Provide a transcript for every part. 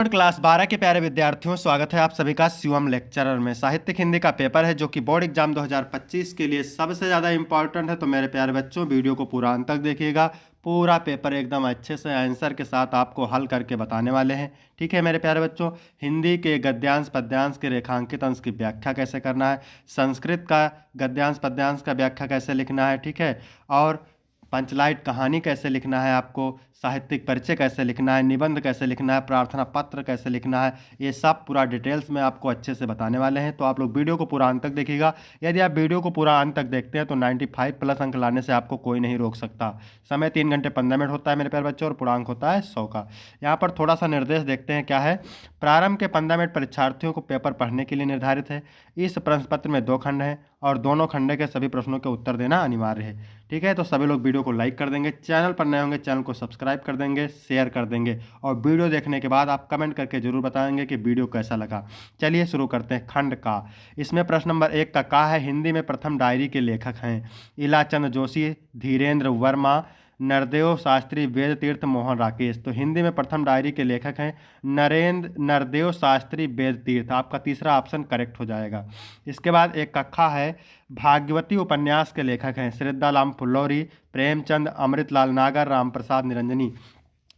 Class 12 के प्यारे विद्यार्थियों, स्वागत है आप सभी का शिवम लेक्चरर में। साहित्यिक हिंदी का पेपर है जो कि बोर्ड एग्जाम 2025 के लिए सबसे ज़्यादा इंपॉर्टेंट है। तो मेरे प्यारे बच्चों, वीडियो को पूरा अंत तक देखिएगा। पूरा पेपर एकदम अच्छे से आंसर के साथ आपको हल करके बताने वाले हैं। ठीक है मेरे प्यारे बच्चों, हिंदी के गद्यांश पद्यांश के रेखांकित अंश की व्याख्या कैसे करना है, संस्कृत का गद्यांश पद्यांश का व्याख्या कैसे लिखना है, ठीक है, और पंचलाइट कहानी कैसे लिखना है, आपको साहित्यिक परिचय कैसे लिखना है, निबंध कैसे लिखना है, प्रार्थना पत्र कैसे लिखना है, ये सब पूरा डिटेल्स में आपको अच्छे से बताने वाले हैं। तो आप लोग वीडियो को पूरा अंत तक देखिएगा। यदि आप वीडियो को पूरा अंत तक देखते हैं तो 95 प्लस अंक लाने से आपको कोई नहीं रोक सकता। समय 3 घंटे 15 मिनट होता है मेरे प्यारे बच्चों, और पूर्णांक होता है 100 का। यहाँ पर थोड़ा सा निर्देश देखते हैं क्या है। प्रारंभ के 15 मिनट परीक्षार्थियों को पेपर पढ़ने के लिए निर्धारित है। इस प्रश्न पत्र में 2 खंड हैं और दोनों खंड के सभी प्रश्नों के उत्तर देना अनिवार्य है। ठीक है, तो सभी लोग वीडियो को लाइक कर देंगे, चैनल पर नए होंगे चैनल को सब्सक्राइब कर देंगे, शेयर कर देंगे, और वीडियो देखने के बाद आप कमेंट करके जरूर बताएंगे कि वीडियो कैसा लगा। चलिए शुरू करते हैं खंड का। इसमें प्रश्न नंबर 1 का है हिंदी में प्रथम डायरी के लेखक हैं इलाचंद जोशी, धीरेन्द्र वर्मा, नरदेव शास्त्री, वेद तीर्थ, मोहन राकेश। तो हिंदी में प्रथम डायरी के लेखक हैं नरदेव शास्त्री, वेद तीर्थ। आपका तीसरा ऑप्शन करेक्ट हो जाएगा। इसके बाद एक कखा है भाग्यवती उपन्यास के लेखक हैं श्रीदाराम फुल्लौरी, प्रेमचंद, अमृतलाल नागर, रामप्रसाद निरंजनी।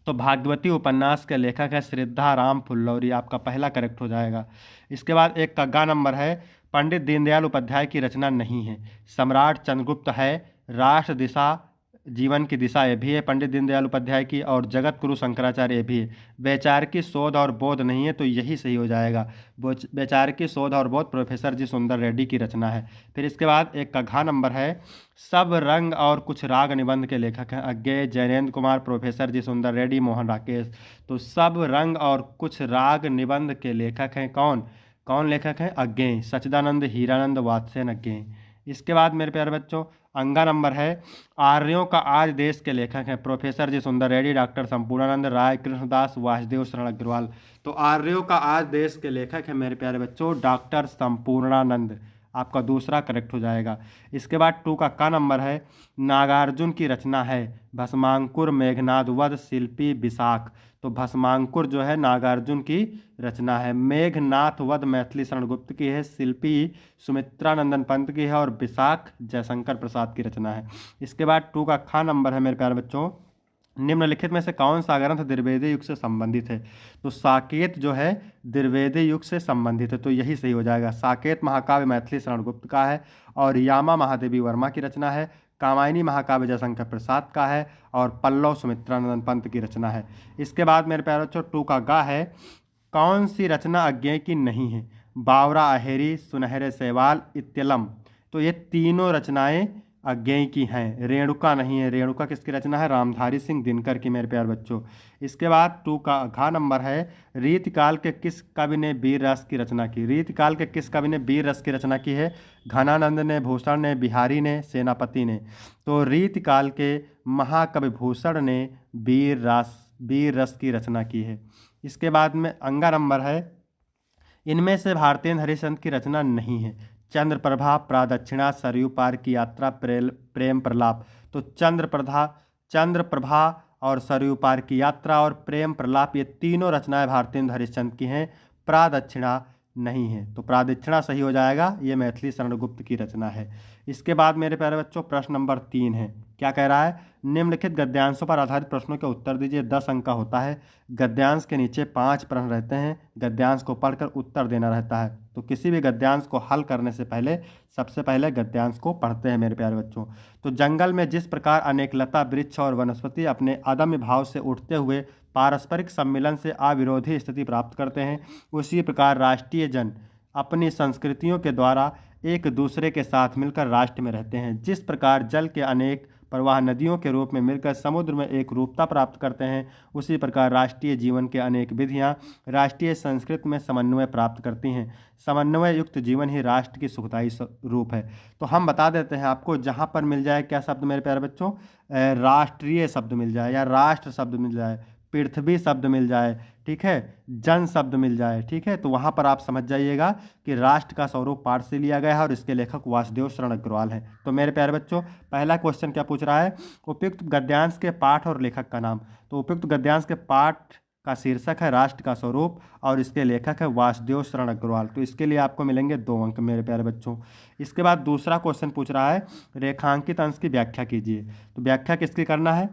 तो भाग्यवती उपन्यास के लेखक है श्रीदाराम फुल्लौरी, आपका पहला करेक्ट हो जाएगा। इसके बाद एक कग्गा नंबर है पंडित दीनदयाल उपाध्याय की रचना नहीं है, सम्राट चंद्रगुप्त है, राष्ट्र दिशा जीवन की दिशा ये भी है पंडित दीनदयाल उपाध्याय की, और जगत गुरु शंकराचार्य ये भी है। वैचारिकी शोध और बोध नहीं है, तो यही सही हो जाएगा। वैचारिकी शोध और बोध प्रोफेसर जी सुंदर रेड्डी की रचना है। फिर इसके बाद एक का घा नंबर है सब रंग और कुछ राग निबंध के लेखक हैं अज्ञेय, जयनेन्द्र कुमार, प्रोफेसर जी सुंदर रेड्डी, मोहन राकेश। तो सब रंग और कुछ राग निबंध के लेखक हैं कौन कौन लेखक हैं? अज्ञेय, सच्चिदानंद, हीरानंद, वात्स्यन अज्ञेय। इसके बाद मेरे प्यारे बच्चों अंगा नंबर है आर्यों का आज देश के लेखक हैं प्रोफेसर जी सुंदर रेड्डी, डॉक्टर संपूर्णानंद राय, कृष्णदास, वासुदेव शरण अग्रवाल। तो आर्यों का आज देश के लेखक हैं मेरे प्यारे बच्चों डॉक्टर संपूर्णानंद, आपका दूसरा करेक्ट हो जाएगा। इसके बाद 2 का नंबर है नागार्जुन की रचना है भस्मांकुर, मेघनाद वध, शिल्पी, विशाख। तो भस्मांकुर जो है नागार्जुन की रचना है, मेघनाथ वध मैथिली शरण गुप्त की है, शिल्पी सुमित्रानंदन पंत की है, और विशाख जयशंकर प्रसाद की रचना है। इसके बाद 2 का खा नंबर है मेरे प्यारे बच्चों निम्नलिखित में से कौन सा ग्रंथ द्विवेदी युग से संबंधित है? तो साकेत जो है द्विवेदी युग से संबंधित है, तो यही सही हो जाएगा। साकेत महाकाव्य मैथिली शरण गुप्त का है, और यामा महादेवी वर्मा की रचना है। कामायनी महाकाव्य जयशंकर प्रसाद का है, और पल्लव सुमित्रानंदन पंत की रचना है। इसके बाद मेरे प्यारे बच्चों 2 का गा है कौन सी रचना अज्ञेय की नहीं है? बावरा अहेरी, सुनहरे सेवाल, इत्यलम। तो ये तीनों रचनाएं अज्ञेय की हैं, रेणुका नहीं है। रेणुका किसकी रचना है? रामधारी सिंह दिनकर की मेरे प्यारे बच्चों। इसके बाद 2 का घा नंबर है रीतकाल के किस कवि ने वीर रस की रचना की? रीतकाल के किस कवि ने वीर रस की रचना की है? घनानंद ने, भूषण ने, बिहारी ने, सेनापति ने। तो रीतकाल के महाकवि भूषण ने वीर रस की रचना की है। इसके बाद में अंगा नंबर है इनमें से भारतेंद्र हरिश्चंद्र की रचना नहीं है। चंद्रप्रभा, प्रादक्षिणा, सरयू पार की यात्रा, प्रेम प्रलाप। तो चंद्रप्रभा और सरयू पार की यात्रा और प्रेम प्रलाप ये तीनों रचनाएं भारतेंद्र हरिश्चंद्र की हैं, प्रादक्षिणा नहीं है। तो प्रादक्षिणा सही हो जाएगा, ये मैथिली शरण गुप्त की रचना है। इसके बाद मेरे प्यारे बच्चों प्रश्न नंबर 3 है, क्या कह रहा है? निम्नलिखित गद्यांशों पर आधारित प्रश्नों के उत्तर दीजिए। 10 अंक का होता है। गद्यांश के नीचे 5 प्रश्न रहते हैं, गद्यांश को पढ़कर उत्तर देना रहता है। तो किसी भी गद्यांश को हल करने से पहले सबसे पहले गद्यांश को पढ़ते हैं मेरे प्यारे बच्चों। तो जंगल में जिस प्रकार अनेक लता वृक्ष और वनस्पति अपने अदम्य भाव से उठते हुए पारस्परिक सम्मिलन से अविरोधी स्थिति प्राप्त करते हैं, उसी प्रकार राष्ट्रीय जन अपनी संस्कृतियों के द्वारा एक दूसरे के साथ मिलकर राष्ट्र में रहते हैं। जिस प्रकार जल के अनेक प्रवाह नदियों के रूप में मिलकर समुद्र में एक रूपता प्राप्त करते हैं, उसी प्रकार राष्ट्रीय जीवन के अनेक विधियां राष्ट्रीय संस्कृति में समन्वय प्राप्त करती हैं। समन्वय युक्त जीवन ही राष्ट्र की सुखदायी रूप है। तो हम बता देते हैं आपको, जहाँ पर मिल जाए क्या शब्द मेरे प्यारे बच्चों, राष्ट्रीय शब्द मिल जाए या राष्ट्र शब्द मिल जाए, पृथ्वी शब्द मिल जाए, ठीक है, जन शब्द मिल जाए, ठीक है, तो वहाँ पर आप समझ जाइएगा कि राष्ट्र का स्वरूप पाठ से लिया गया है और इसके लेखक वासुदेव शरण अग्रवाल हैं। तो मेरे प्यारे बच्चों पहला क्वेश्चन क्या पूछ रहा है? उपयुक्त गद्यांश के पाठ और लेखक का नाम। तो उपयुक्त गद्यांश के पाठ का शीर्षक है राष्ट्र का स्वरूप और इसके लेखक है वासुदेव शरण अग्रवाल। तो इसके लिए आपको मिलेंगे 2 अंक मेरे प्यारे बच्चों। इसके बाद दूसरा क्वेश्चन पूछ रहा है रेखांकित अंश की व्याख्या कीजिए। तो व्याख्या किसकी करना है?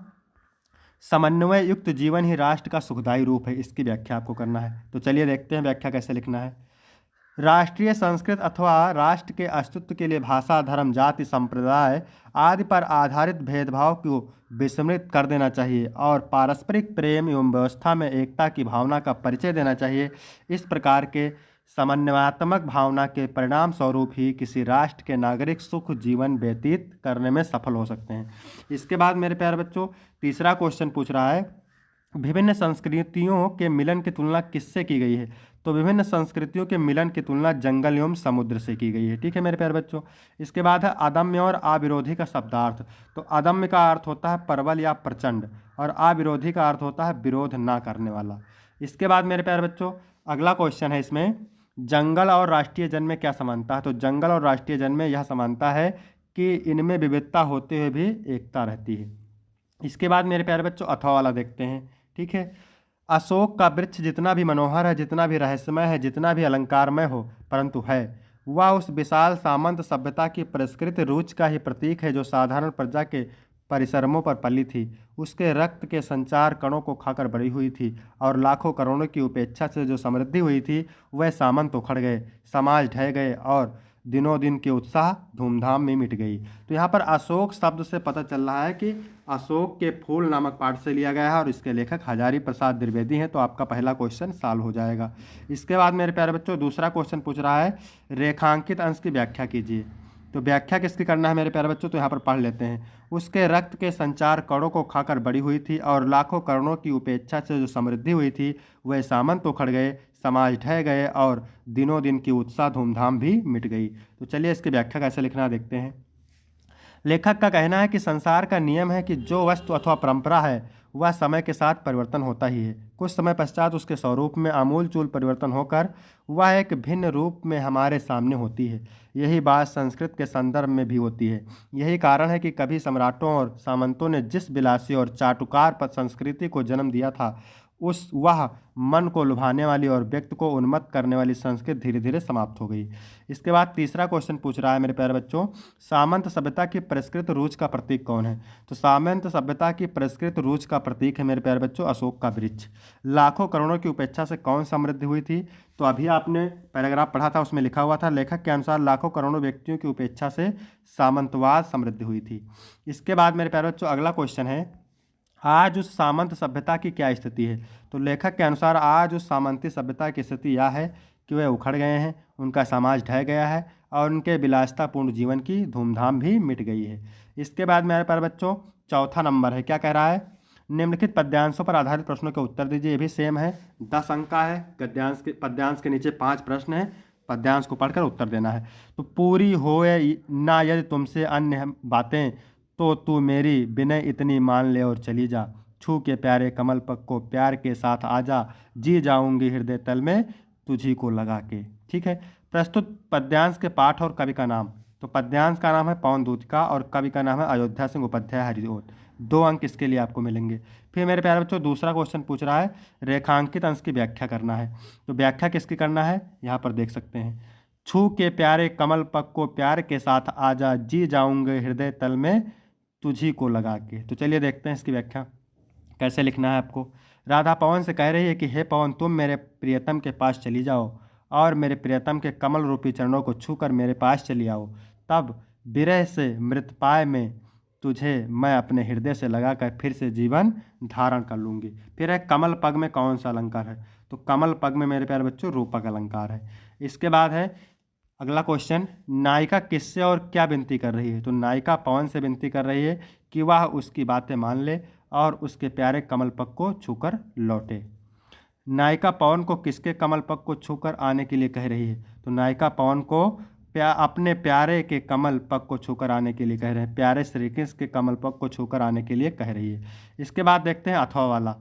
समन्वय युक्त जीवन ही राष्ट्र का सुखदायी रूप है, इसकी व्याख्या आपको करना है। तो चलिए देखते हैं व्याख्या कैसे लिखना है। राष्ट्रीय संस्कृत अथवा राष्ट्र के अस्तित्व के लिए भाषा, धर्म, जाति, संप्रदाय आदि पर आधारित भेदभाव को विस्मृत कर देना चाहिए और पारस्परिक प्रेम एवं व्यवस्था में एकता की भावना का परिचय देना चाहिए। इस प्रकार के समन्वयात्मक भावना के परिणाम स्वरूप ही किसी राष्ट्र के नागरिक सुख जीवन व्यतीत करने में सफल हो सकते हैं। इसके बाद मेरे प्यारे बच्चों तीसरा क्वेश्चन पूछ रहा है विभिन्न संस्कृतियों के मिलन की तुलना किससे की गई है? तो विभिन्न संस्कृतियों के मिलन की तुलना जंगल एवं समुद्र से की गई है। ठीक है मेरे प्यारे बच्चों। इसके बाद है अदम्य और अविरोधी का शब्दार्थ। तो अदम्य का अर्थ होता है प्रबल या प्रचंड और अविरोधी का अर्थ होता है विरोध ना करने वाला। इसके बाद मेरे प्यारे बच्चों अगला क्वेश्चन है इसमें जंगल और राष्ट्रीय जन में क्या समानता है? तो जंगल और राष्ट्रीय जन में यह समानता है कि इनमें विविधता होते हुए भी एकता रहती है। इसके बाद मेरे प्यारे बच्चों अथवा वाला देखते हैं। ठीक है, अशोक का वृक्ष जितना भी मनोहर है, जितना भी रहस्यमय है, जितना भी अलंकारमय हो, परंतु है वह उस विशाल सामंत सभ्यता की परिष्कृत रूच का ही प्रतीक है जो साधारण प्रजा के परिश्रमों पर पली थी। उसके रक्त के संचार कणों को खाकर बड़ी हुई थी और लाखों करोड़ों की उपेक्षा से जो समृद्धि हुई थी वह सामंत उखड़ गए, समाज ढह गए और दिनों दिन के उत्साह धूमधाम में मिट गई। तो यहाँ पर अशोक शब्द से पता चल रहा है कि अशोक के फूल नामक पाठ से लिया गया है और इसके लेखक हजारी प्रसाद द्विवेदी हैं। तो आपका पहला क्वेश्चन सॉल्व हो जाएगा। इसके बाद मेरे प्यारे बच्चों दूसरा क्वेश्चन पूछ रहा है रेखांकित अंश की व्याख्या कीजिए। तो व्याख्या किसकी करना है मेरे प्यारे बच्चों? तो यहाँ पर पढ़ लेते हैं। उसके रक्त के संचार कणों को खाकर बड़ी हुई थी और लाखों करोड़ों की उपेक्षा से जो समृद्धि हुई थी वह सामंत उखड़ गए, समाज ढह गए और दिनों दिन की उत्साह धूमधाम भी मिट गई। तो चलिए इसकी व्याख्या कैसे लिखना देखते हैं। लेखक का कहना है कि संसार का नियम है कि जो वस्तु अथवा परंपरा है वह समय के साथ परिवर्तन होता ही है। कुछ समय पश्चात उसके स्वरूप में आमूलचूल परिवर्तन होकर वह एक भिन्न रूप में हमारे सामने होती है। यही बात संस्कृत के संदर्भ में भी होती है। यही कारण है कि कभी सम्राटों और सामंतों ने जिस विलासी और चाटुकार पर संस्कृति को जन्म दिया था वह मन को लुभाने वाली और व्यक्ति को उन्मत्त करने वाली संस्कृति धीरे धीरे समाप्त हो गई। इसके बाद तीसरा क्वेश्चन पूछ रहा है मेरे प्यारे बच्चों सामंत सभ्यता की परिष्कृत रूच का प्रतीक कौन है? तो सामंत सभ्यता की परिष्कृत रूच का प्रतीक है मेरे प्यारे बच्चों अशोक का वृक्ष। लाखों करोड़ों की उपेक्षा से कौन समृद्धि हुई थी? तो अभी आपने पैराग्राफ पढ़ा था उसमें लिखा हुआ था लेखक के अनुसार लाखों करोड़ों व्यक्तियों की उपेक्षा से सामंतवाद समृद्धि हुई थी। इसके बाद मेरे प्यारे बच्चों अगला क्वेश्चन है आज उस सामंत सभ्यता की क्या स्थिति है? तो लेखक के अनुसार आज उस सामंती सभ्यता की स्थिति यह है कि वे उखड़ गए हैं, उनका समाज ढह गया है और उनके विलासितापूर्ण जीवन की धूमधाम भी मिट गई है। इसके बाद मेरे प्यारे बच्चों चौथा नंबर है, क्या कह रहा है? निम्नलिखित पद्यांशों पर आधारित प्रश्नों के उत्तर दीजिए। ये भी सेम है, 10 अंक का है। पद्यांश के नीचे 5 प्रश्न हैं, पद्यांश को पढ़कर उत्तर देना है। तो पूरी होए ना यदि तुमसे अन्य बातें तो तू मेरी विनय इतनी मान ले और चली जा। छू के प्यारे कमल पग को प्यार के साथ आजा, जी जाऊंगी हृदय तल में तुझी को लगा के। ठीक है, प्रस्तुत पद्यांश के पाठ और कवि का नाम। तो पद्यांश का नाम है पवन दूतिका और कवि का नाम है अयोध्या सिंह उपाध्याय हरिओत। 2 अंक इसके लिए आपको मिलेंगे। फिर मेरे प्यारे बच्चों दूसरा क्वेश्चन पूछ रहा है रेखांकित अंश की व्याख्या करना है। तो व्याख्या किसकी करना है यहाँ पर देख सकते हैं। छू के प्यारे कमल पग को प्यार के साथ आजा, जी जाऊंगे हृदय तल में तुझी को लगा के। तो चलिए देखते हैं इसकी व्याख्या कैसे लिखना है आपको। राधा पवन से कह रही है कि हे पवन तुम मेरे प्रियतम के पास चली जाओ और मेरे प्रियतम के कमल रूपी चरणों को छूकर मेरे पास चली आओ, तब विरह से मृतपाय में तुझे मैं अपने हृदय से लगाकर फिर से जीवन धारण कर लूँगी। फिर है कमल पग में कौन सा अलंकार है? तो कमल पग में मेरे प्यारे बच्चों रूपक अलंकार है। इसके बाद है अगला क्वेश्चन नायिका किससे और क्या विनती कर रही है? तो नायिका पवन से विनती कर रही है कि वह उसकी बातें मान ले और उसके प्यारे कमल पग को छूकर लौटे। नायिका पवन को किसके कमल पग को छूकर आने के लिए कह रही है? तो नायिका पवन को अपने प्यारे के कमल पग को छूकर आने के लिए कह रहे हैं, प्यारे श्री कृष्ण के कमल पग को छूकर आने के लिए कह रही है। इसके बाद देखते हैं अथवा वाला,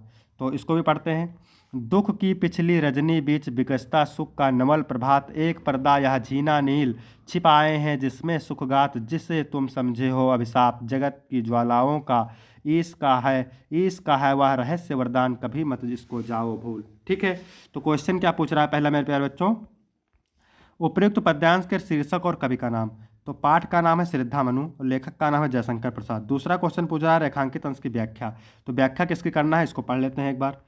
तो इसको भी पढ़ते हैं। दुख की पिछली रजनी बीच विकसता सुख का नवल प्रभात, एक पर्दा यह झीना नील छिपाए हैं जिसमें सुखगात, जिसे तुम समझे हो अभिशाप, जगत की ज्वालाओं का ईश का है वह रहस्य वरदान, कभी मत जिसको जाओ भूल। ठीक है, तो क्वेश्चन क्या पूछ रहा है पहला मेरे प्यारे बच्चों, उपयुक्त पद्यांश के शीर्षक और कवि का नाम। तो पाठ का नाम है श्रद्धा मनु और लेखक का नाम है जयशंकर प्रसाद। दूसरा क्वेश्चन पूछ रहा है रेखांकित अंश की व्याख्या। तो व्याख्या किसकी करना है, इसको पढ़ लेते हैं एक बार।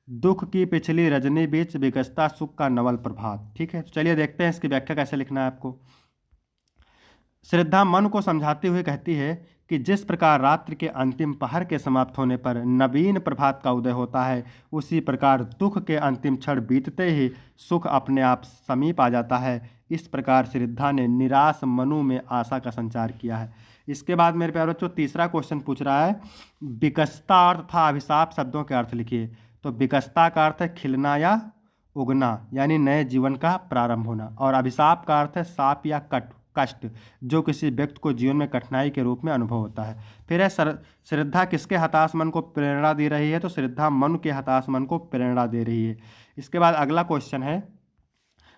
दुख की पिछली रजनी बीच विकसता सुख का नवल प्रभात। ठीक है, तो चलिए देखते हैं इसकी व्याख्या कैसे लिखना है आपको। श्रद्धा मन को समझाते हुए कहती है कि जिस प्रकार रात्रि के अंतिम पहर के समाप्त होने पर नवीन प्रभात का उदय होता है, उसी प्रकार दुख के अंतिम क्षण बीतते ही सुख अपने आप समीप आ जाता है। इस प्रकार श्रद्धा ने निराश मनु में आशा का संचार किया है। इसके बाद मेरे प्यारे बच्चों तीसरा क्वेश्चन पूछ रहा है विकसता और तथा अभिशाप शब्दों के अर्थ लिखिए। तो विकसता का अर्थ है खिलना या उगना, यानी नए जीवन का प्रारंभ होना, और अभिशाप का अर्थ है शाप या कष्ट जो किसी व्यक्ति को जीवन में कठिनाई के रूप में अनुभव होता है। फिर है श्रद्धा किसके हताश मन को प्रेरणा दे रही है। तो श्रद्धा मन के हताश मन को प्रेरणा दे रही है। इसके बाद अगला क्वेश्चन है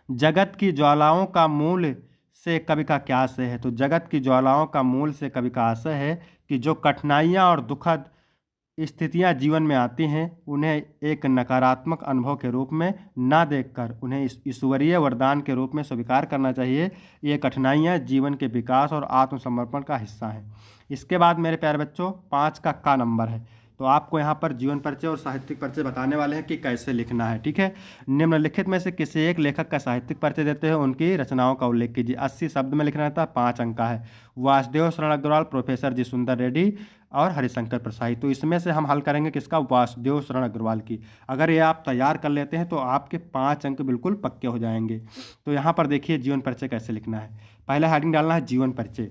जगत की ज्वालाओं का मूल से कवि का क्या आशय है। तो जगत की ज्वालाओं का मूल से कवि का आशय है कि जो कठिनाइयाँ और दुखद स्थितियां जीवन में आती हैं उन्हें एक नकारात्मक अनुभव के रूप में ना देखकर उन्हें ईश्वरीय वरदान के रूप में स्वीकार करना चाहिए। ये कठिनाइयां जीवन के विकास और आत्मसमर्पण का हिस्सा हैं। इसके बाद मेरे प्यारे बच्चों 5 का नंबर है। तो आपको यहाँ पर जीवन परिचय और साहित्यिक परिचय बताने वाले हैं कि कैसे लिखना है। ठीक है, निम्नलिखित में से किसी एक लेखक का साहित्यिक परिचय देते हैं, उनकी रचनाओं का उल्लेख कीजिए। 80 शब्द में लिखना रहता है, 5 अंक का है। वासुदेव शरण अग्रवाल, प्रोफेसर जी सुंदर रेड्डी और हरिशंकर प्रसाद। तो इसमें से हम हल करेंगे किसका, वासुदेव शरण अग्रवाल की। अगर ये आप तैयार कर लेते हैं तो आपके 5 अंक बिल्कुल पक्के हो जाएंगे। तो यहाँ पर देखिए जीवन परिचय कैसे लिखना है। पहला हेडिंग डालना है जीवन परिचय।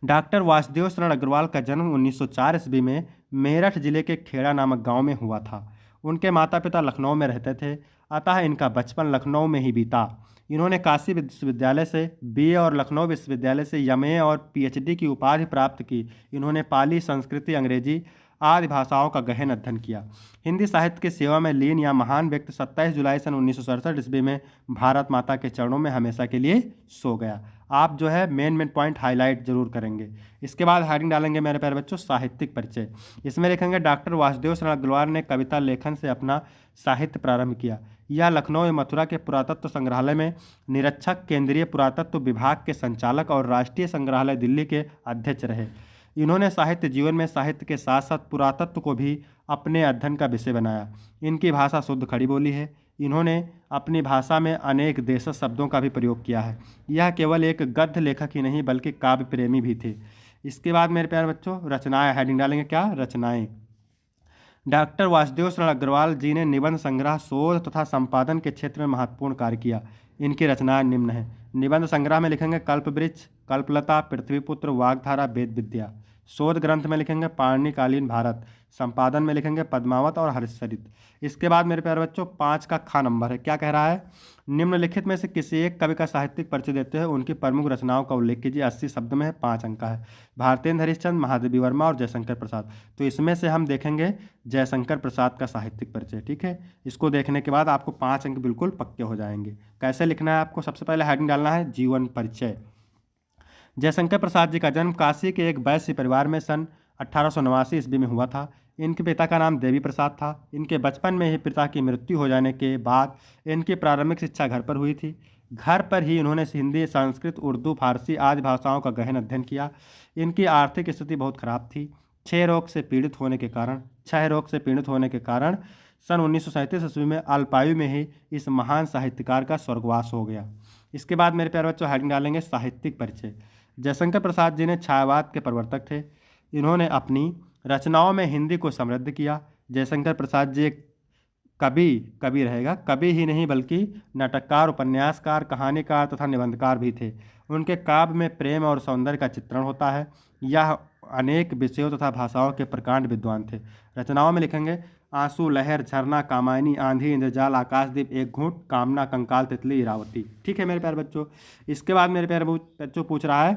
डॉक्टर वासुदेव शरण अग्रवाल का जन्म 1904 ईस्वी में मेरठ जिले के खेड़ा नामक गांव में हुआ था। उनके माता पिता लखनऊ में रहते थे, अतः इनका बचपन लखनऊ में ही बीता। इन्होंने काशी विश्वविद्यालय से बीए और लखनऊ विश्वविद्यालय से एमए और पीएचडी की उपाधि प्राप्त की। इन्होंने पाली, संस्कृत, अंग्रेजी आदि भाषाओं का गहन अध्ययन किया। हिंदी साहित्य की सेवा में लीन यह महान व्यक्ति 27 जुलाई सन 1967 ईस्वी में भारत माता के चरणों में हमेशा के लिए सो गया। आप जो है मेन पॉइंट हाईलाइट जरूर करेंगे। इसके बाद हेडिंग डालेंगे मेरे प्यारे बच्चों साहित्यिक परिचय। इसमें लिखेंगे डॉक्टर वासुदेव शरण अग्रवाल ने कविता लेखन से अपना साहित्य प्रारंभ किया। यह लखनऊ एवं मथुरा के पुरातत्व संग्रहालय में निरीक्षक, केंद्रीय पुरातत्व विभाग के संचालक और राष्ट्रीय संग्रहालय दिल्ली के अध्यक्ष रहे। इन्होंने साहित्य जीवन में साहित्य के साथ साथ पुरातत्व को भी अपने अध्ययन का विषय बनाया। इनकी भाषा शुद्ध खड़ी बोली है। इन्होंने अपनी भाषा में अनेक देशज शब्दों का भी प्रयोग किया है। यह केवल एक गद्य लेखक ही नहीं बल्कि काव्य प्रेमी भी थे। इसके बाद मेरे प्यारे बच्चों रचनाएं, हेडिंग डालेंगे क्या, रचनाएं। डॉक्टर वासुदेव शरण अग्रवाल जी ने निबंध संग्रह, शोध तथा संपादन के क्षेत्र में महत्वपूर्ण कार्य किया। इनकी रचनाएं निम्न हैं। निबंध संग्रह में लिखेंगे कल्पवृक्ष, कल्पलता, पृथ्वीपुत्र, वाग्धारा, वेद विद्या। शोध ग्रंथ में लिखेंगे पाणिनिकालीन भारत। संपादन में लिखेंगे पद्मावत और हर्षचरित। इसके बाद मेरे प्यारे बच्चों 5 का नंबर है। क्या कह रहा है, निम्नलिखित में से किसी एक कवि का साहित्यिक परिचय देते हैं, उनकी प्रमुख रचनाओं का उल्लेख कीजिए। 80 शब्द में है, 5 अंक का है। भारतेंद्र हरिश्चंद्र, महादेवी वर्मा और जयशंकर प्रसाद। तो इसमें से हम देखेंगे जयशंकर प्रसाद का साहित्यिक परिचय। ठीक है, इसको देखने के बाद आपको 5 अंक बिल्कुल पक्के हो जाएंगे। कैसे लिखना है आपको, सबसे पहले हेडिंग डालना है जीवन परिचय। जयशंकर प्रसाद जी का जन्म काशी के एक वैश्य परिवार में सन 1889 ईस्वी में हुआ था। इनके पिता का नाम देवी प्रसाद था। इनके बचपन में ही पिता की मृत्यु हो जाने के बाद इनकी प्रारंभिक शिक्षा घर पर हुई थी। घर पर ही इन्होंने हिंदी, संस्कृत, उर्दू, फारसी आदि भाषाओं का गहन अध्ययन किया। इनकी आर्थिक स्थिति बहुत खराब थी। क्षय रोग से पीड़ित होने के कारण सन 1937 ईस्वी में अल्पायु में ही इस महान साहित्यकार का स्वर्गवास हो गया। इसके बाद मेरे प्यारे बच्चों हेडिंग डालेंगे साहित्यिक परिचय। जयशंकर प्रसाद जी ने छायावाद के प्रवर्तक थे। इन्होंने अपनी रचनाओं में हिंदी को समृद्ध किया। जयशंकर प्रसाद जी एक कवि रहेगा, कवि ही नहीं बल्कि नाटककार, उपन्यासकार, कहानीकार तथा निबंधकार भी थे। उनके काव्य में प्रेम और सौंदर्य का चित्रण होता है। यह अनेक विषयों तथा भाषाओं के प्रकांड विद्वान थे। रचनाओं में लिखेंगे आंसू, लहर, झरना, कामायनी, आंधी, इंद्रजाल, आकाशदीप, एक घूंट, कामना, कंकाल, तितली, इरावती। ठीक है मेरे प्यारे बच्चों। इसके बाद मेरे प्यारे बच्चों पूछ रहा है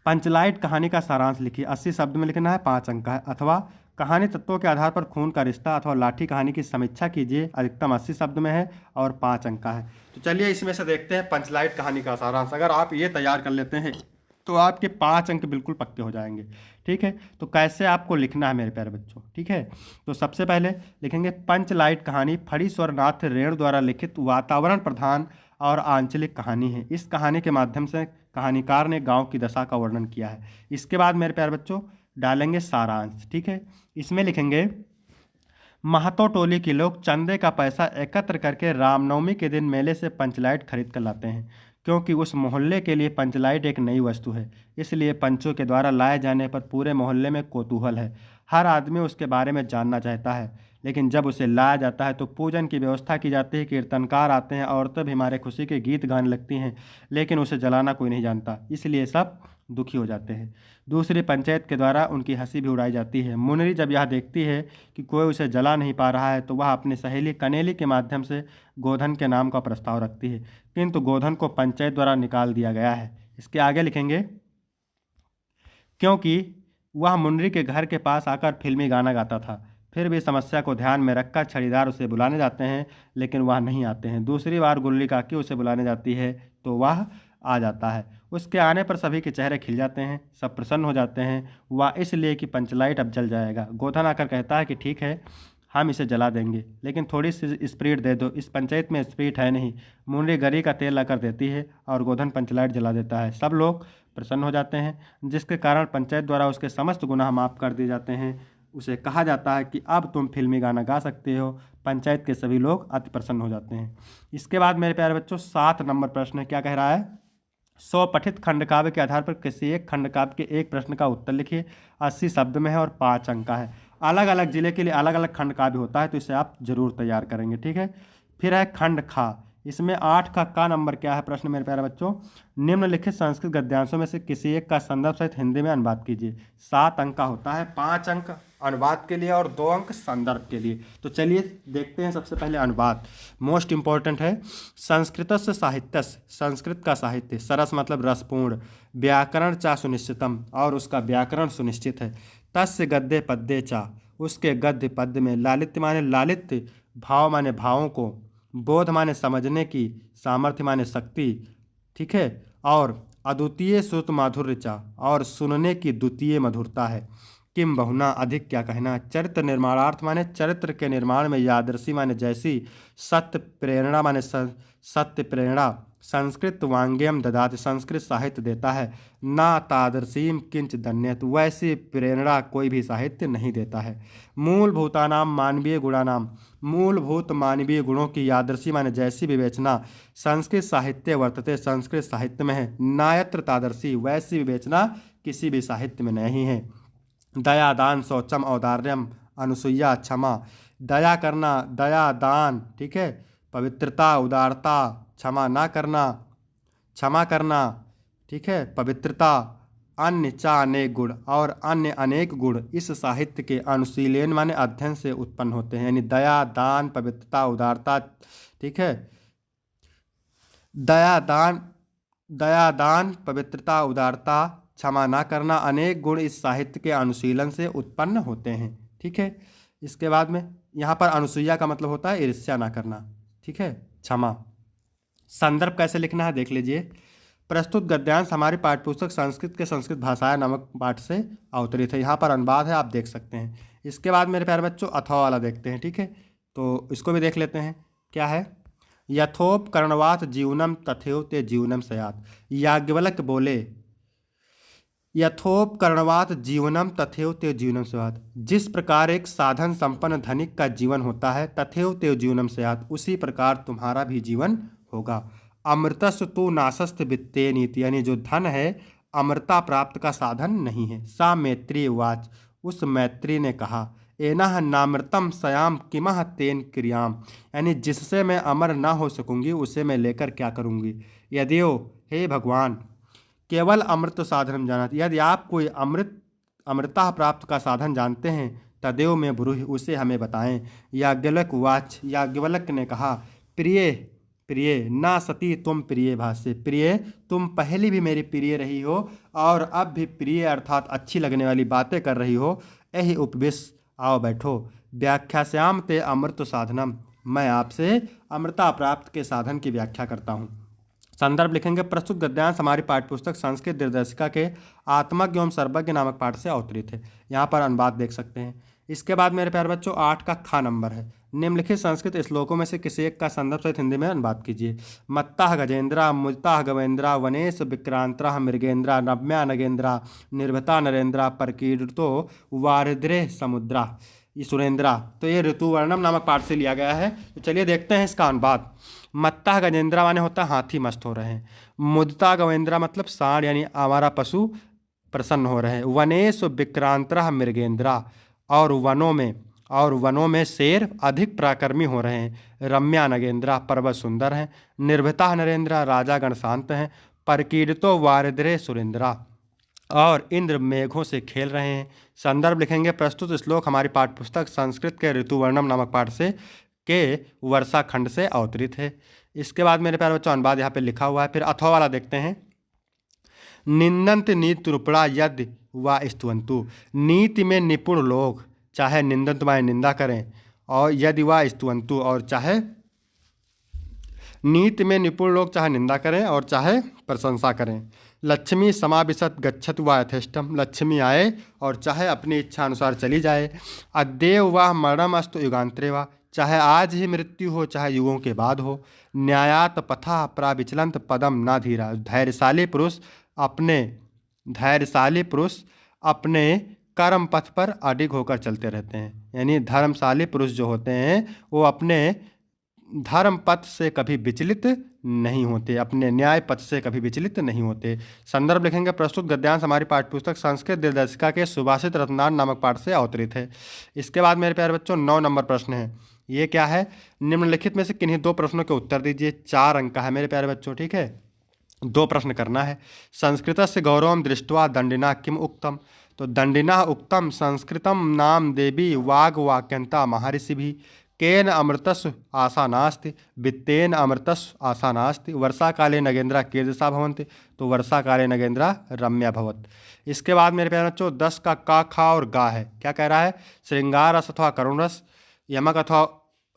पंचलाइट कहानी का सारांश लिखिए। 80 शब्द में लिखना है, 5 अंक का है। अथवा कहानी तत्वों के आधार पर खून का रिश्ता अथवा लाठी कहानी की समीक्षा कीजिए। अधिकतम 80 शब्द में है और 5 अंक का है। तो चलिए इसमें से देखते हैं पंचलाइट कहानी का सारांश। अगर आप ये तैयार कर लेते हैं तो आपके 5 अंक बिल्कुल पक्के हो जाएंगे। ठीक है। तो कैसे आपको लिखना है मेरे प्यारे बच्चों, ठीक है। तो सबसे पहले लिखेंगे पंचलाइट कहानी फणीश्वरनाथ रेणु द्वारा लिखित वातावरण प्रधान और आंचलिक कहानी है। इस कहानी के माध्यम से कहानीकार ने गांव की दशा का वर्णन किया है। इसके बाद मेरे प्यारे बच्चों डालेंगे सारांश, ठीक है। इसमें लिखेंगे महतो टोली के लोग चंदे का पैसा एकत्र करके रामनवमी के दिन मेले से पंचलाइट खरीद कर लाते हैं, क्योंकि उस मोहल्ले के लिए पंचलाइट एक नई वस्तु है। इसलिए पंचों के द्वारा लाए जाने पर पूरे मोहल्ले में कौतूहल है। हर आदमी उसके बारे में जानना चाहता है। लेकिन जब उसे लाया जाता है तो पूजन की व्यवस्था की जाती है, कीर्तनकार आते हैं, औरतें भी हमारे खुशी के गीत गाने लगती हैं, लेकिन उसे जलाना कोई नहीं जानता, इसलिए सब दुखी हो जाते हैं। दूसरी पंचायत के द्वारा उनकी हंसी भी उड़ाई जाती है। मुनरी जब यह देखती है कि कोई उसे जला नहीं पा रहा है तो वह अपनी सहेली कनेली के माध्यम से गोधन के नाम का प्रस्ताव रखती है, किंतु गोधन को पंचायत द्वारा निकाल दिया गया है। इसके आगे लिखेंगे क्योंकि वह मुनरी के घर के पास आकर फिल्मी गाना गाता था। फिर भी समस्या को ध्यान में रखकर छड़ीदार उसे बुलाने जाते हैं, लेकिन वह नहीं आते हैं। दूसरी बार गुल्ली काकी उसे बुलाने जाती है तो वह आ जाता है। उसके आने पर सभी के चेहरे खिल जाते हैं, सब प्रसन्न हो जाते हैं। वह इसलिए कि पंचलाइट अब जल जाएगा। गोधन आकर कहता है कि ठीक है, हम इसे जला देंगे, लेकिन थोड़ी सी स्प्रीट दे दो। इस पंचायत में स्प्रीट है नहीं। मुनरी गरी का तेल लाकर देती है और गोधन पंचलाइट जला देता है। सब लोग प्रसन्न हो जाते हैं, जिसके कारण पंचायत द्वारा उसके समस्त गुनाह माफ़ कर दिए जाते हैं। उसे कहा जाता है कि अब तुम फिल्मी गाना गा सकते हो। पंचायत के सभी लोग अति प्रसन्न हो जाते हैं। इसके बाद मेरे प्यारे बच्चों 7 नंबर प्रश्न है। क्या कह रहा है? 100 पठित खंडकाव्य के आधार पर किसी एक खंडकाव्य के एक प्रश्न का उत्तर लिखिए। 80 शब्द में है और 5 अंक का है। अलग अलग जिले के लिए अलग अलग खंडकाव्य होता है, तो इसे आप जरूर तैयार करेंगे, ठीक है। फिर है खंड खा। इसमें 8 का नंबर क्या है? प्रश्न मेरे प्यारे बच्चों, निम्नलिखित संस्कृत गद्यांशों में से किसी एक का संदर्भ सहित हिंदी में अनुवाद कीजिए। 7 अंक का होता है, 5 अंक अनुवाद के लिए और 2 अंक संदर्भ के लिए। तो चलिए देखते हैं सबसे पहले अनुवाद, मोस्ट इंपॉर्टेंट है। संस्कृतस्य साहित्यस्य, संस्कृत का साहित्य, सरस मतलब रसपूर्ण, व्याकरण चा सुनिश्चितम, और उसका व्याकरण सुनिश्चित है। तस्य गद्य पद्य चा, उसके गद्य पद्य में, लालित्य माने लालित्य, भाव माने भावों को, बोध माने समझने की, सामर्थ्य माने शक्ति, ठीक है, और अद्वितीय श्रुत माधुर्य चा, और सुनने की द्वितीय मधुरता है। किम बहुना, अधिक क्या कहना। चरित्र निर्माणार्थ माने चरित्र के निर्माण में, यादृशी माने जैसी, सत्य प्रेरणा माने सत्य प्रेरणा, संस्कृत वांग्यम ददाति, संस्कृत साहित्य देता है। ना तादर्शीम किंच दन्यत, वैसी प्रेरणा कोई भी साहित्य नहीं देता है। मूलभूतानाम मानवीय गुणानाम, मूलभूत मानवीय गुणों की यादृशी माने जैसी विवेचना संस्कृत साहित्य वर्तते, संस्कृत साहित्य में है। नायत्र तादर्शी, वैसी विवेचना किसी भी साहित्य में नहीं है। दया दान शौचम औदार्यम, अनुसुईया क्षमा, दया करना, दया दान, ठीक है, पवित्रता उदारता, क्षमा ना करना, क्षमा करना, ठीक है, पवित्रता, अन्य चा अनेक गुण, और अन्य अनेक गुण इस साहित्य के अनुशीलन माने अध्ययन से उत्पन्न होते हैं। यानी दया दान पवित्रता उदारता, ठीक है, दया दान पवित्रता उदारता, क्षमा ना करना, अनेक गुण इस साहित्य के अनुशीलन से उत्पन्न होते हैं, ठीक है। इसके बाद में यहाँ पर अनुसूया का मतलब होता है ईर्ष्या ना करना, ठीक है, क्षमा। संदर्भ कैसे लिखना है देख लीजिए। प्रस्तुत गद्यांश हमारी पाठ्यपुस्तक संस्कृत के संस्कृत भाषाएं नामक पाठ से अवतरित है। यहाँ पर अनुवाद है, आप देख सकते हैं। इसके बाद मेरे प्यारे बच्चों अथवा वाला देखते हैं, ठीक है, तो इसको भी देख लेते हैं। क्या है? यथोपकरणवात जीवनम तथैव ते जीवनम स्यात्, याज्ञवल्क्य बोले यथोपकरणवात जीवनम तथैव ते जीवनम स्यात्, जिस प्रकार एक साधन संपन्न धनिक का जीवन होता है, तथैव ते जीवनम स्यात्, उसी प्रकार तुम्हारा भी जीवन होगा। अमृतस्व तो नाशस्त वित्ते नीति, यानी जो धन है अमृता प्राप्त का साधन नहीं है। सा मैत्री वाच, उस मैत्री ने कहा, एनह नामृतम सयाम किमह तेन क्रियाम, यानी जिससे मैं अमर ना हो सकूंगी उसे मैं लेकर क्या करूंगी। यदियो, हे भगवान, केवल अमृत साधन जानत, यदि आप कोई अमृता प्राप्त का साधन जानते हैं, तदेव में ब्रूहि, उसे हमें बताएं। याज्ञवल्क्य वाच, याज्ञवल्क्य ने कहा, प्रिय प्रिय ना सती तुम प्रिय भाष्य, प्रिय तुम पहले भी मेरी प्रिय रही हो और अब भी प्रिय अर्थात अच्छी लगने वाली बातें कर रही हो। यही उपविश, आओ बैठो। व्याख्यास्याम ते अमृत साधनम, मैं आपसे अमृता प्राप्त के साधन की व्याख्या करता हूँ। संदर्भ लिखेंगे प्रस्तुत गद्यांश हमारी पाठ्यपुस्तक संस्कृत निर्देशिका के आत्मज्ञ एवं सर्वज्ञ नामक पाठ से अवतरित है। यहाँ पर अनुवाद देख सकते हैं। इसके बाद मेरे प्यारे बच्चों 8 का खा नंबर है। निम्नलिखित संस्कृत श्लोकों में से किसी एक का संदर्भ सहित हिंदी में अनुवाद कीजिए। मत्तः गजेंद्रा मुजता गवेंद्रा वनेश विक्रांत्रा मृगेंद्रा नव्या नगेंद्रा निर्भता नरेंद्रा परकीर्तो वारिद्रे समुद्रा ये सुरेंद्रा। तो ये ऋतुवर्णम नामक पाठ से लिया गया है। तो चलिए देखते हैं इसका अनुवाद। मत्ता गजेंद्रा माने होता है हाथी मस्त हो रहे हैं। मुदता गवेंद्रा मतलब सांड यानी आवारा पशु प्रसन्न हो रहे हैं। वनेश विक्रांतरा मृगेंद्रा और वनों में शेर अधिक पराक्रमी हो रहे हैं। रम्या नगेंद्रा पर्वत सुंदर हैं। निर्भता नरेंद्रा राजा गण शांत हैं। परकीर्तो वारिद्रे सुरेंद्रा और इंद्र मेघों से खेल रहे हैं। संदर्भ लिखेंगे प्रस्तुत श्लोक हमारी पाठ्यपुस्तक संस्कृत के ऋतुवर्णम नामक पाठ से के वर्षा खंड से अवतरित है। इसके बाद मेरे प्यारे बच्चों अनुवाद यहाँ पे लिखा हुआ है। फिर अथवा वाला देखते हैं। निंदंत नीति रूपड़ा यदि व स्तुवंतु। नीति में निपुण लोग चाहे निंदंत माने निंदा करें और यदि व स्तुवंतु और चाहे नीति में निपुण लोग चाहे निंदा करें और चाहे प्रशंसा करें। लक्ष्मी समाविशत गच्छतु व यथेष्टम। लक्ष्मी आए और चाहे अपनी इच्छा अनुसार चली जाए। अद्येव व मरणम अस्तु युगांतरे वा। चाहे आज ही मृत्यु हो चाहे युगों के बाद हो। न्यायात पथा प्राविचलंत पदम ना धीरा। धैर्यशाली पुरुष अपने कर्म पथ पर अडिग होकर चलते रहते हैं। यानी धर्मशाली पुरुष जो होते हैं वो अपने धर्म पथ से कभी विचलित नहीं होते, अपने न्याय पथ से कभी विचलित नहीं होते। संदर्भ लिखेंगे प्रस्तुत गद्यांश हमारी पाठ्यपुस्तक संस्कृत निर्देशिका के सुभाषित रत्नार नामक पाठ से अवतरित है। इसके बाद मेरे प्यारे बच्चों 9 नंबर प्रश्न है। ये क्या है? निम्नलिखित में से किन्हीं 2 प्रश्नों के उत्तर दीजिए। 4 अंक का है मेरे प्यारे बच्चों, ठीक है। 2 प्रश्न करना है। संस्कृतस्य गौरवं दृष्ट्वा दंडिना किम उक्तम। तो दंडिना उक्तम संस्कृतम नाम देवी वाग वाक्यंता महर्षि भी। केन अमृतस्व आशा नास्ति वित्तेन अमृतस्व आशा नास्ति। वर्षा काले नगेंद्रा कीर्दशा भवन्ति। तो वर्षा काले नगेंद्रा रम्या भवत। इसके बाद मेरे प्यारे बच्चों 10 का खा और गा है। क्या कह रहा है? श्रृंगार रस अथवा करुण रस, यमक अथवा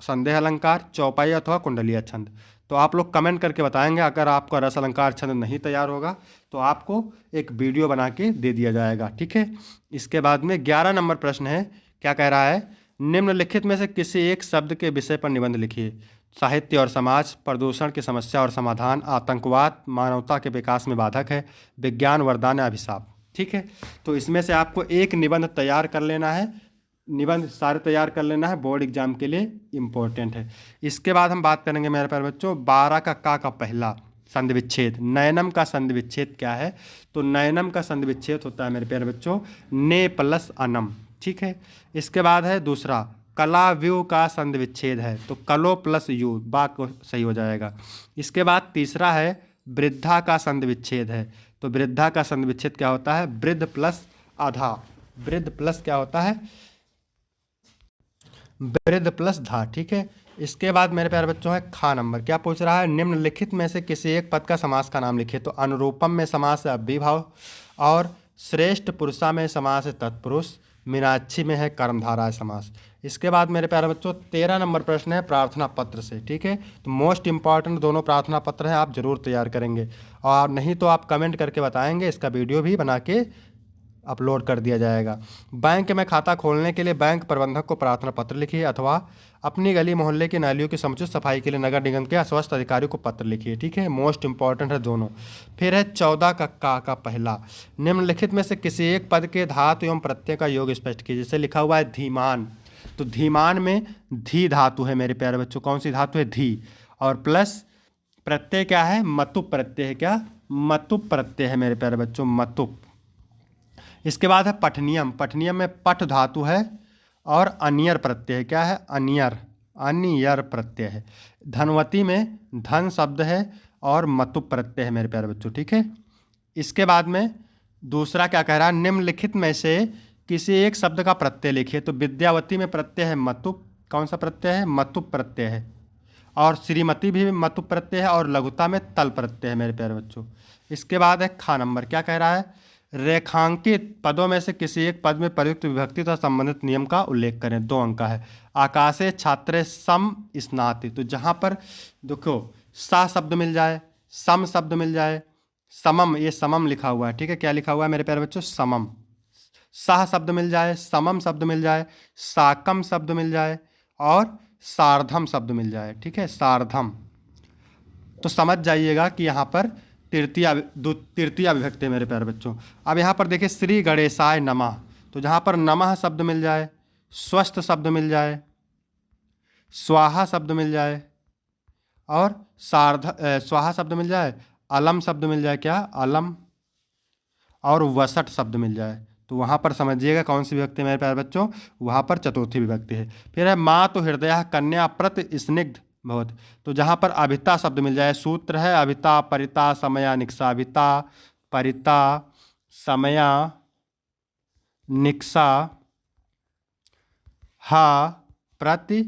संदेह अलंकार, चौपाई अथवा कुंडलीय छंद। तो आप लोग कमेंट करके बताएंगे। अगर आपका रस अलंकार छंद नहीं तैयार होगा तो आपको एक वीडियो बना के दे दिया जाएगा, ठीक है। इसके बाद में 11 नंबर प्रश्न है। क्या कह रहा है? निम्नलिखित में से किसी एक शब्द के विषय पर निबंध लिखिए। साहित्य और समाज, प्रदूषण की समस्या और समाधान, आतंकवाद मानवता के विकास में बाधक है, विज्ञान वरदान अभिशाप, ठीक है। तो इसमें से आपको एक निबंध तैयार कर लेना है। निबंध सारे तैयार कर लेना है, बोर्ड एग्जाम के लिए इम्पोर्टेंट है। इसके बाद हम बात करेंगे मेरे प्यारे बच्चों 12 का पहला संधि विच्छेद। नयनम का संधि विच्छेद क्या है? तो नयनम का संधि विच्छेद होता है मेरे प्यारे बच्चों ने प्लस अनम, ठीक है। इसके बाद है दूसरा कला व्यू का संधि विच्छेद है। तो कलो प्लस यू, बात को सही हो जाएगा। इसके बाद तीसरा है वृद्धा का संधि विच्छेद है। तो वृद्धा का संधि विच्छेद क्या होता है? वृद्ध प्लस आधा। वृद्ध प्लस क्या होता है? वृद्ध प्लस धा, ठीक है। इसके बाद मेरे प्यारे बच्चों है खा नंबर। क्या पूछ रहा है? निम्नलिखित में से किसी एक पद का समास का नाम लिखिए। तो अनुरूपम में समास है अव्ययीभाव और श्रेष्ठ पुरुषा में समास है तत्पुरुष, मीनाक्षी में है कर्मधारय समास। इसके बाद मेरे प्यारे बच्चों 13 नंबर प्रश्न है प्रार्थना पत्र से, ठीक है। तो मोस्ट इंपॉर्टेंट दोनों प्रार्थना पत्र हैं, आप जरूर तैयार करेंगे और नहीं तो आप कमेंट करके बताएंगे, इसका वीडियो भी बना के अपलोड कर दिया जाएगा। बैंक में खाता खोलने के लिए बैंक प्रबंधक को प्रार्थना पत्र लिखिए अथवा अपनी गली मोहल्ले की नालियों की समुचित सफाई के लिए नगर निगम के अस्वस्थ अधिकारी को पत्र लिखिए, ठीक है। मोस्ट इंपॉर्टेंट है दोनों। फिर है 14 का पहला। निम्नलिखित में से किसी एक पद के धातु एवं प्रत्यय का योग स्पष्ट कीजिए। जैसे लिखा हुआ है धीमान। तो धीमान में धी धातु है मेरे प्यारे बच्चों। कौन सी धातु है? धी। और प्लस प्रत्यय क्या है? मतुप प्रत्यय है। क्या? मतुप प्रत्यय है मेरे प्यारे बच्चों, मतुप। इसके बाद है पठनियम। पठनियम में पठ धातु है और अनियर प्रत्यय है। क्या है? अनियर प्रत्यय है। धनवती में धन शब्द है और मतुप प्रत्यय है मेरे प्यारे बच्चों, ठीक है। इसके बाद में दूसरा क्या कह रहा है? निम्नलिखित में से किसी एक शब्द का प्रत्यय लिखिए। तो विद्यावती में प्रत्यय है मतुप। कौन सा प्रत्यय है? मतुप प्रत्यय है। और श्रीमती भी मतुप प्रत्यय है और लघुता में तल प्रत्यय है मेरे प्यारे बच्चों। इसके बाद है खा नंबर। क्या कह रहा है? रेखांकित पदों में से किसी एक पद में प्रयुक्त विभक्ति तथा संबंधित नियम का उल्लेख करें। 2 अंक का है। आकाशे छात्रे सम स्नाति। तो जहाँ पर देखो सा शब्द मिल जाए सम शब्द मिल जाए, समम, ये समम लिखा हुआ है, ठीक है, क्या लिखा हुआ है मेरे प्यारे बच्चों, समम। सह शब्द मिल जाए, समम शब्द मिल जाए, साकम शब्द मिल जाए और सार्धम शब्द मिल जाए, ठीक है, सार्धम। तो समझ जाइएगा कि यहाँ पर तृतीया विभक्ति है मेरे प्यारे बच्चों। अब यहाँ पर देखिए श्री गणेशाय नमः, तो जहाँ पर नमः शब्द मिल जाए, स्वस्थ शब्द मिल जाए, स्वाहा शब्द मिल जाए और स्वाहा शब्द मिल जाए, अलम शब्द मिल जाए, क्या अलम, और वसट शब्द मिल जाए, तो वहाँ पर समझिएगा कौन सी विभक्ति है मेरे प्यारे बच्चों, वहाँ पर चतुर्थी विभक्ति है। फिर है माँ तो हृदय कन्या प्रत स्निग्ध भवत, तो जहाँ पर अभिता शब्द मिल जाए, सूत्र है अभिता परिता समया निक्सा, अभिता परिता समया निक्सा हा प्रति,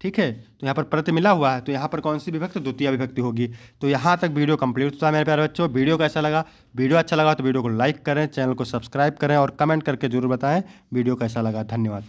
ठीक है, तो यहाँ पर प्रति मिला हुआ है, तो यहाँ पर कौन सी विभक्ति, द्वितीय विभक्ति होगी। तो यहाँ तक वीडियो कंप्लीट होता है मेरे प्यारे बच्चों। वीडियो कैसा लगा, वीडियो अच्छा लगा तो वीडियो को लाइक करें, चैनल को सब्सक्राइब करें और कमेंट करके जरूर बताएं वीडियो कैसा लगा। धन्यवाद।